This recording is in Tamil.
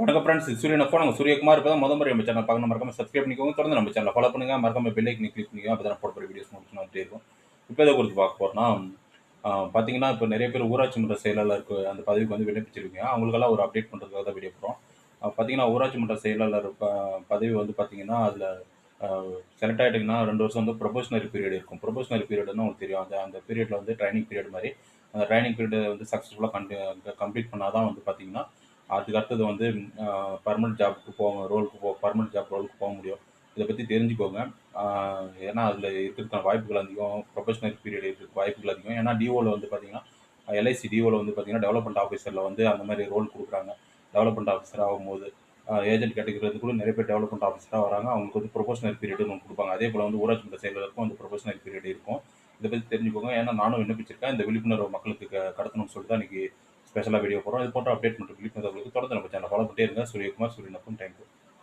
வணக்கம் ஃப்ரெண்ட்ஸ், இது சூரியன் அப்போ நாங்கள் சூரியகுமார். இப்போ தான் முறை நம்ம சேனல் பார்க்கணும், மறக்காம சப்ஸ்கிரைப் பண்ணிக்கோங்க. தொடர்ந்து நம்ம சேனலை ஃபாலோ பண்ணுங்க, மறக்காம பெல் ஐக்கனை கிளிக் பண்ணிக்கோங்க. அப்போ தான் போட போகிற வீடியோஸ் உங்களுக்கு வந்துட்டே இருக்கும். இப்போ எதை குறித்து பார்க்க போறோம்னா, பார்த்தீங்கன்னா இப்போ நிறைய பேர் ஊராட்சி மன்ற செயலாளருக்கு அந்த பதவிக்கு வந்து விண்ணப்பிச்சிருக்கீங்க. அவங்களுக்கெல்லாம் ஒரு அப்டேட் பண்ணுறதுக்காக தான் வீடியோ போகிறோம். பார்த்தீங்கன்னா ஊராட்சி மன்ற செயலாளர் பதவி வந்து பார்த்தீங்கன்னா அதில் செலக்ட் ஆகிட்டிங்கன்னா 2 வருஷம் வந்து ப்ரொபோஷனரி பீரியட் இருக்கும். ப்ரொபோஷனரி பீரியட்னு உங்களுக்கு தெரியும். அந்த பீரியடில் வந்து ட்ரைனிங் பீரியட் மாதிரி அந்த ட்ரைனிங் பீரியட் வந்து சக்ஸஸ்ஃபுல்லாக கம்ப்ளீட் பண்ணால் தான் வந்து பார்த்தீங்கன்னா அதுக்கு அடுத்தது வந்து பர்மனெண்ட் ஜாப்க்கு பர்மனெண்ட் ஜாப் ரோலுக்கு போக முடியும். இதை பற்றி தெரிஞ்சுக்கோங்க. ஏன்னா அதில் இருக்கிறதுக்கான வாய்ப்புகள் அதிகம். ப்ரொஃபஷனல் பீரியட் இருக்கிறதுக்கு வாய்ப்புகள் அதிகம். ஏன்னா டிஓவில் வந்து பார்த்தீங்கன்னா எல்ஐசி டிஓவில் வந்து பார்த்தீங்கன்னா டெவலப்மெண்ட் ஆஃபீஸரில் வந்து அந்த மாதிரி ரோல் கொடுக்குறாங்க. டெவலப்மெண்ட் ஆஃபீஸர் ஆகும்போது ஏஜென்ட் கேட்டகரியில் கூட நிறைய பேர் டெவலப்மெண்ட் ஆஃபீஸராக வராங்க. அவங்களுக்கு வந்து ப்ரொஃபஷனல் பீரியட்னு ஒன்று கொடுப்பாங்க. அதே போல் வந்து ஊராட்சி மன்ற செயலருக்கும் வந்து ப்ரொஃபஷனல் பீரியட் இருக்கும். இதை பற்றி தெரிஞ்சுக்கோங்க. ஏன்னா நானும் விண்ணப்பிச்சிருக்கேன். இந்த விழிப்புணர்வு மக்களுக்கு கடத்தணும்னு சொல்லிட்டு தான் இன்றைக்கி ஸ்பெஷலாக வீடியோ போடுறோம். இது போன்ற அப்டேட் மற்றும் விழிப்புணர்வுகளுக்கு தொடர்ந்து நம்ம சேனல் ஃபாலோ பண்ணிட்டே இருங்க. சூரியகுமார், சூரியன். தேங்க்யூ.